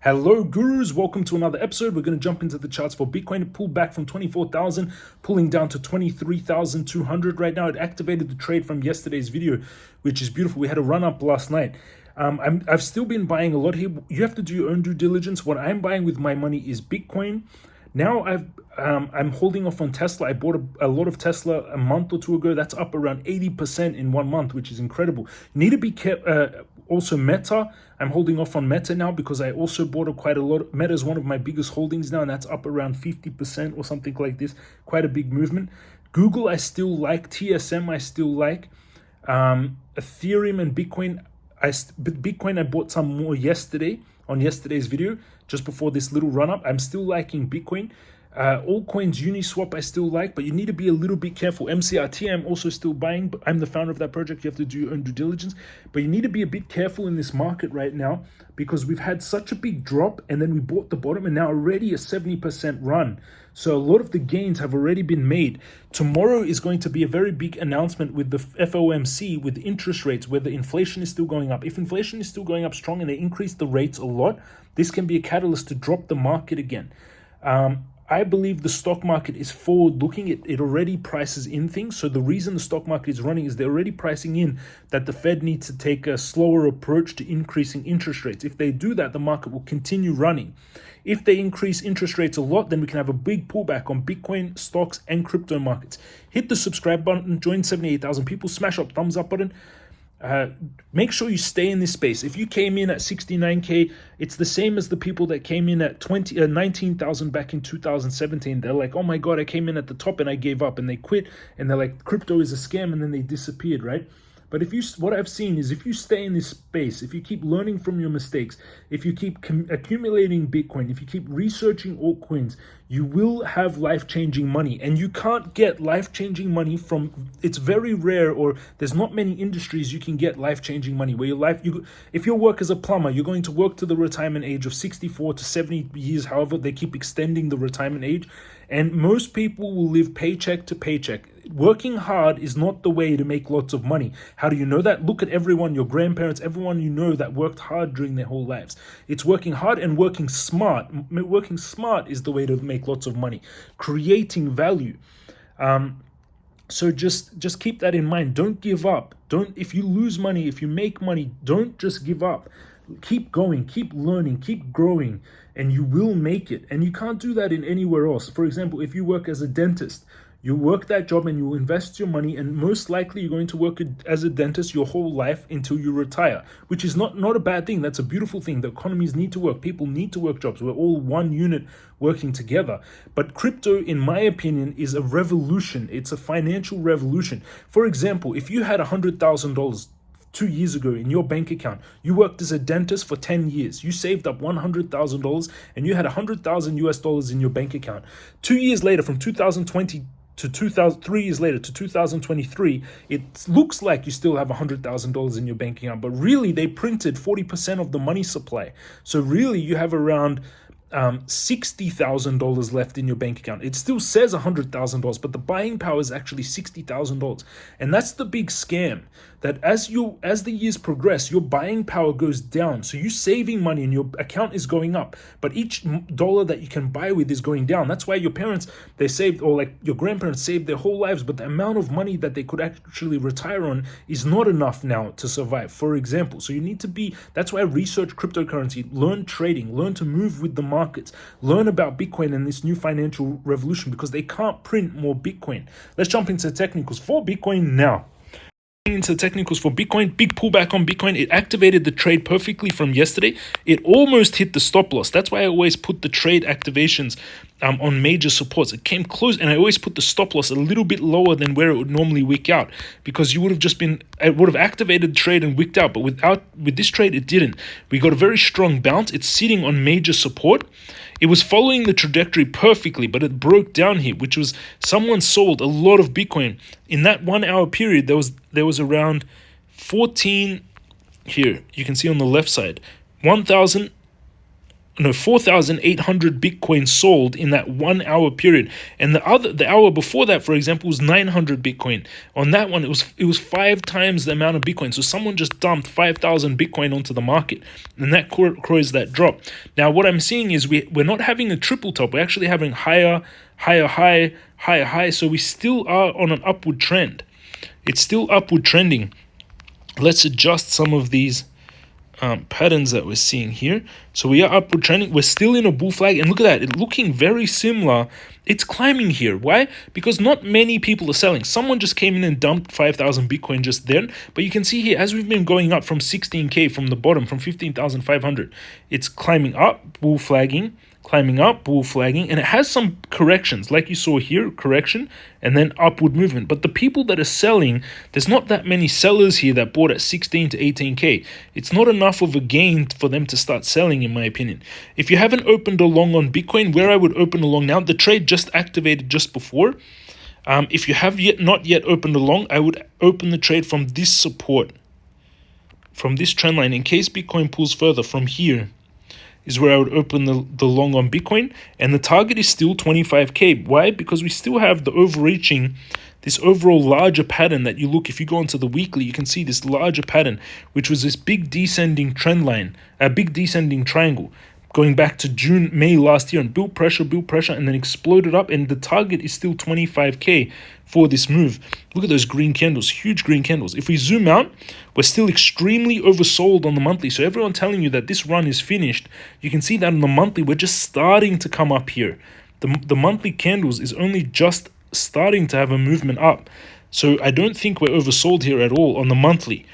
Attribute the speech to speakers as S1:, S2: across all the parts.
S1: Hello gurus, welcome to another episode. We're going to jump into the charts for Bitcoin. It pulled back from 24,000, pulling down to 23,200 right now. It activated the trade from yesterday's video, which is beautiful. We had a run up last night. I've still been buying a lot here. You have to do your own due diligence. What I'm buying with my money is Bitcoin. Now I'm holding off on Tesla. I bought a lot of Tesla a month or two ago. That's up around 80% in 1 month, which is incredible. You need to be careful. Also Meta, I'm holding off on Meta now because I also bought quite a lot. Meta is one of my biggest holdings now, and that's up around 50% or something like this. Quite a big movement. Google I still like. TSM I still like. Ethereum and Bitcoin. Bitcoin I bought some more yesterday on yesterday's video, just before this little run up. I'm still liking Bitcoin. Altcoins, Uniswap I still like, but you need to be a little bit careful. MCRT I'm also still buying, but I'm the founder of that project. You have to do your own due diligence, but you need to be a bit careful in this market right now because we've had such a big drop and then we bought the bottom and now already a 70% run. So a lot of the gains have already been made. Tomorrow is going to be a very big announcement with the FOMC with interest rates, whether inflation is still going up. If inflation is still going up strong and they increase the rates a lot, this can be a catalyst to drop the market again. I believe the stock market is forward looking. It already prices in things. So the reason the stock market is running is they're already pricing in that the Fed needs to take a slower approach to increasing interest rates. If they do that, the market will continue running. If they increase interest rates a lot, then we can have a big pullback on Bitcoin, stocks, and crypto markets. Hit the subscribe button, join 78,000 people, smash up thumbs up button. Make sure you stay in this space. If you came in at 69K, it's the same as the people that came in at 19,000 back in 2017. They're like, oh my God, I came in at the top and I gave up, and they quit, and they're like, crypto is a scam, and then they disappeared, right? But what I've seen is if you stay in this space, if you keep learning from your mistakes, if you keep accumulating Bitcoin, if you keep researching altcoins, you will have life-changing money. And you can't get life-changing money it's very rare, or there's not many industries you can get life-changing money where if you work as a plumber, you're going to work to the retirement age of 64 to 70 years, however, they keep extending the retirement age. And most people will live paycheck to paycheck. Working hard is not the way to make lots of money. How do you know that? Look at everyone, your grandparents, everyone you know that worked hard during their whole lives. It's working hard and working smart. Working smart is the way to make lots of money. Creating value. So just keep that in mind. Don't give up. If you lose money, if you make money, don't just give up. Keep going, keep learning, keep growing, and you will make it. And you can't do that in anywhere else. For example, if you work as a dentist, you work that job and you invest your money, and most likely you're going to work as a dentist your whole life until you retire, which is not a bad thing. That's a beautiful thing. The economies need to work. People need to work jobs. We're all one unit working together. But crypto, in my opinion, is a revolution. It's a financial revolution. For example, if you had $100,000 2 years ago in your bank account, you worked as a dentist for 10 years, you saved up $100,000 and you had $100,000 in your bank account. 2 years later, from 2020 to 3 years later to 2023, it looks like you still have $100,000 in your bank account, but really they printed 40% of the money supply. So really you have around $60,000 left in your bank account. It still says $100,000, but the buying power is actually $60,000. And that's the big scam, that as the years progress, your buying power goes down. So you're saving money and your account is going up, but each dollar that you can buy with is going down. That's why your parents, they saved, or like your grandparents saved their whole lives, but the amount of money that they could actually retire on is not enough now to survive, for example. So you need to that's why I research cryptocurrency, learn trading, learn to move with the markets, learn about Bitcoin and this new financial revolution, because they can't print more Bitcoin. Let's jump into technicals for Bitcoin now. Into technicals for Bitcoin, big pullback on Bitcoin. It activated the trade perfectly from yesterday. It almost hit the stop loss. That's why I always put the trade activations on major supports. It came close, and I always put the stop loss a little bit lower than where it would normally wick out, because it would have activated the trade and wicked out, but with this trade it didn't. We got a very strong bounce. It's sitting on major support. It was following the trajectory perfectly, but it broke down here, which was someone sold a lot of Bitcoin. In that 1 hour period, there was around 14, here, you can see on the left side, 1,000 no, 4,800 Bitcoin sold in that 1 hour period. And the hour before that, for example, was 900 Bitcoin. On that one, it was 5 times the amount of Bitcoin. So someone just dumped 5,000 Bitcoin onto the market, and that caused that drop. Now, what I'm seeing is we're not having a triple top. We're actually having higher, higher, high, higher, high. So we still are on an upward trend. It's still upward trending. Let's adjust some of these patterns that we're seeing here. So we are upward trending. We're still in a bull flag, and look at that. It's looking very similar. It's climbing here. Why? Because not many people are selling. Someone just came in and dumped 5,000 Bitcoin just then. But you can see here, as we've been going up from 16K from the bottom, from 15,500, it's climbing up, bull flagging, climbing up, bull flagging, and it has some corrections, like you saw here, correction, and then upward movement. But the people that are selling, there's not that many sellers here that bought at 16 to 18K. It's not enough of a gain for them to start selling, in my opinion. If you haven't opened a long on Bitcoin, where I would open a long now, the trade just activated just before. If you have not yet opened a long, I would open the trade from this support, from this trend line, in case Bitcoin pulls further from here. Is where I would open the long on Bitcoin, and the target is still 25K. Why? Because we still have the overreaching, this overall larger pattern that you look, if you go onto the weekly, you can see this larger pattern, which was this big descending trend line, a big descending triangle, going back to May last year, and built pressure, and then exploded up, and the target is still 25K for this move. Look at those green candles, huge green candles. If we zoom out, we're still extremely oversold on the monthly. So everyone telling you that this run is finished, you can see that on the monthly, we're just starting to come up here. The monthly candles is only just starting to have a movement up. So I don't think we're oversold here at all on the monthly.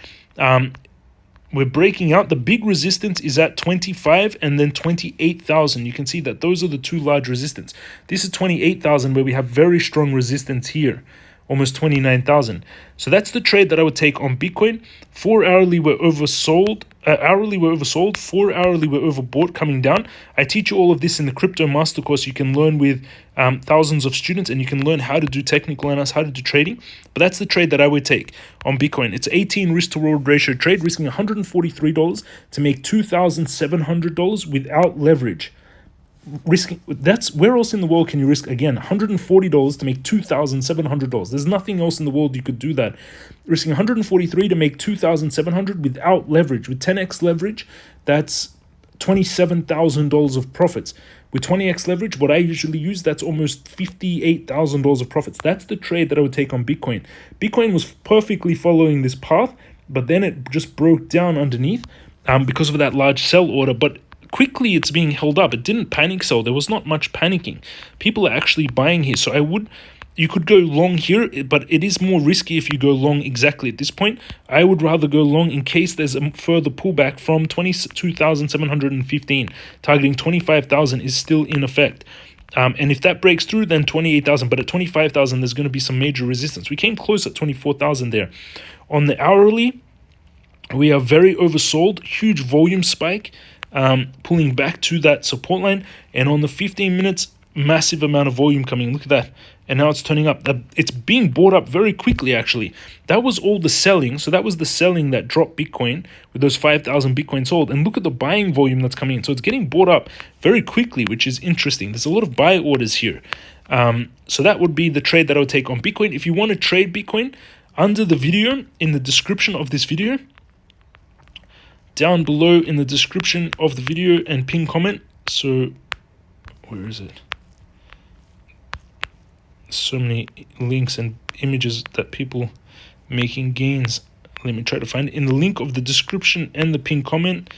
S1: We're breaking out. The big resistance is at 25 and then 28,000. You can see that those are the two large resistance. This is 28,000 where we have very strong resistance here, almost 29,000. So that's the trade that I would take on Bitcoin. 4 hourly we're oversold. Hourly we're oversold. 4 hourly we're overbought, coming down. I teach you all of this in the crypto master course. You can learn with thousands of students, and you can learn how to do technical analysis, how to do trading. But that's the trade that I would take on Bitcoin. It's 18 risk to reward ratio trade, risking $143 to make $2,700 without leverage. Risking, that's where else in the world can you risk, again, $140 to make $2,700? There's nothing else in the world you could do that. Risking $143 to make $2,700 without leverage. With 10x leverage, that's $27,000 of profits. With 20x leverage, what I usually use, that's almost $58,000 of profits. That's the trade that I would take on Bitcoin. Bitcoin was perfectly following this path, but then it just broke down underneath because of that large sell order. But quickly it's being held up. It didn't panic sell. There was not much panicking. People are actually buying here. So you could go long here, but it is more risky if you go long exactly at this point. I would rather go long in case there's a further pullback from 22,715. Targeting 25,000 is still in effect. And if that breaks through, then 28,000. But at 25,000, there's going to be some major resistance. We came close at 24,000 there. On the hourly, we are very oversold. Huge volume spike, pulling back to that support line. And on the 15 minutes, massive amount of volume coming. Look at that. And now it's turning up. It's being bought up very quickly, actually. That was all the selling. So that was the selling that dropped Bitcoin with those 5,000 Bitcoin sold. And look at the buying volume that's coming in. So it's getting bought up very quickly, which is interesting. There's a lot of buy orders here. So that would be the trade that I would take on Bitcoin. If you want to trade Bitcoin, under the video, in the description of this video, down below in the description of the video and pin comment. So where is it? So many links and images that people making gains. Let me try to find it in the link of the description and the pin comment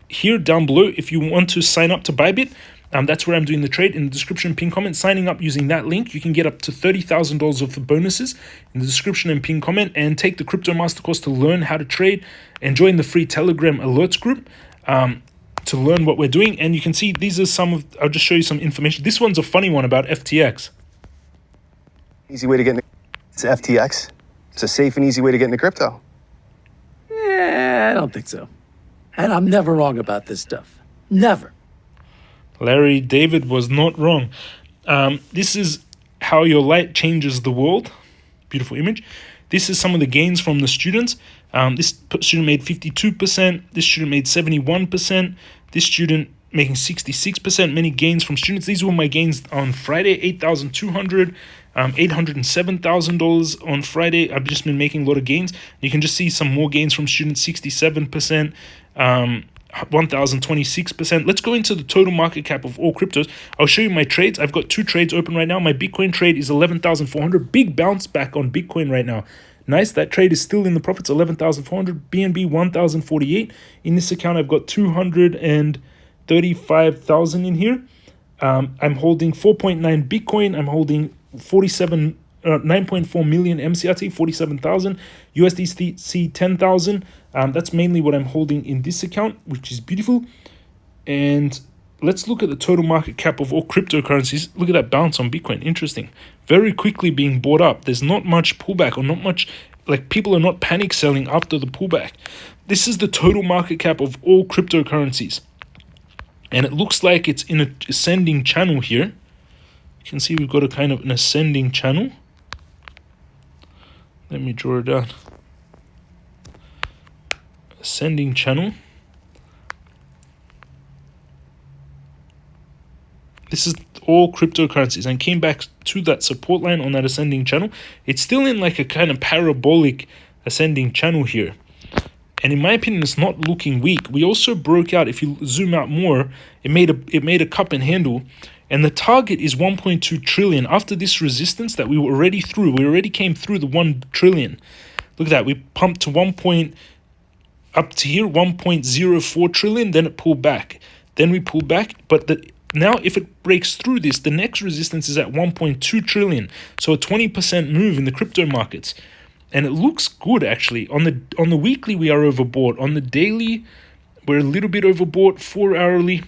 S1: here down below. If you want to sign up to Bybit, that's where I'm doing the trade. In the description, pin comment, signing up using that link, you can get up to $30,000 of the bonuses in the description and pin comment, and take the crypto mastercourse to learn how to trade, and join the free Telegram alerts group to learn what we're doing. And you can see these are some of, I'll just show you some information. This one's a funny one about FTX.
S2: Easy way to get into it's FTX. It's a safe and easy way to get into crypto.
S3: Yeah, I don't think so. And I'm never wrong about this stuff. Never.
S1: Larry David was not wrong. This is how your light changes the world. Beautiful image. This is some of the gains from the students. This student made 52%. This student made 71%. This student making 66%. Many gains from students. These were my gains on Friday, 8,200, $807,000 on Friday. I've just been making a lot of gains. You can just see some more gains from students, 67%, 1,026%. Let's go into the total market cap of all cryptos. I'll show you my trades. I've got 2 trades open right now. My Bitcoin trade is 11,400. Big bounce back on Bitcoin right now. Nice. That trade is still in the profits, 11,400. BNB 1,048. In this account, I've got 235,000 in here. I'm holding 4.9 Bitcoin. I'm holding 9.4 million MCRT, 47,000. USDC 10,000. That's mainly what I'm holding in this account, which is beautiful. And let's look at the total market cap of all cryptocurrencies. Look at that bounce on Bitcoin. Interesting. Very quickly being bought up. There's not much pullback, or not much, like, people are not panic selling after the pullback. This is the total market cap of all cryptocurrencies. And it looks like it's in an ascending channel here. You can see we've got a kind of an ascending channel. Let me draw it down. Ascending channel. This is all cryptocurrencies, and came back to that support line on that ascending channel. It's still in like a kind of parabolic ascending channel here. And in my opinion, it's not looking weak. We also broke out, if you zoom out more, it made a cup and handle. And the target is 1.2 trillion. After this resistance that we were already through, we already came through the 1 trillion. Look at that. We pumped to up to here, 1.04 trillion. Then it pulled back. Then we pulled back. But now if it breaks through this, the next resistance is at 1.2 trillion. So a 20% move in the crypto markets. And it looks good, actually. On the weekly, we are overbought. On the daily, we're a little bit overbought. 4 hourly,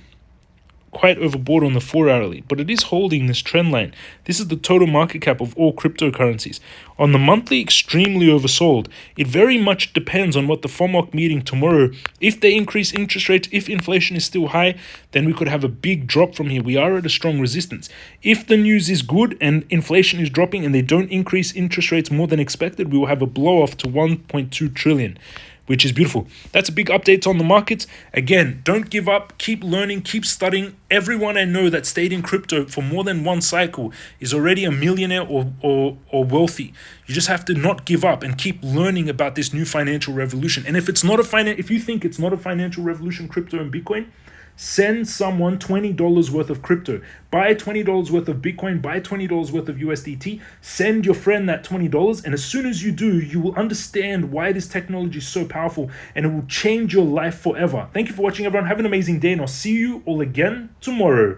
S1: quite overbought on the 4 hourly, but it is holding this trend line. This is the total market cap of all cryptocurrencies. On the monthly, extremely oversold. It very much depends on what the FOMC meeting tomorrow. If they increase interest rates, if inflation is still high, then we could have a big drop from here. We are at a strong resistance. If the news is good and inflation is dropping and they don't increase interest rates more than expected, we will have a blow off to 1.2 trillion. Which is beautiful. That's a big update on the markets. Again, don't give up. Keep learning. Keep studying. Everyone I know that stayed in crypto for more than one cycle is already a millionaire or wealthy. You just have to not give up and keep learning about this new financial revolution. And if you think it's not a financial revolution, crypto and Bitcoin, send someone $20 worth of crypto. Buy $20 worth of Bitcoin, buy $20 worth of USDT, send your friend that $20, and as soon as you do, you will understand why this technology is so powerful, and it will change your life forever. Thank you for watching, everyone. Have an amazing day, and I'll see you all again tomorrow.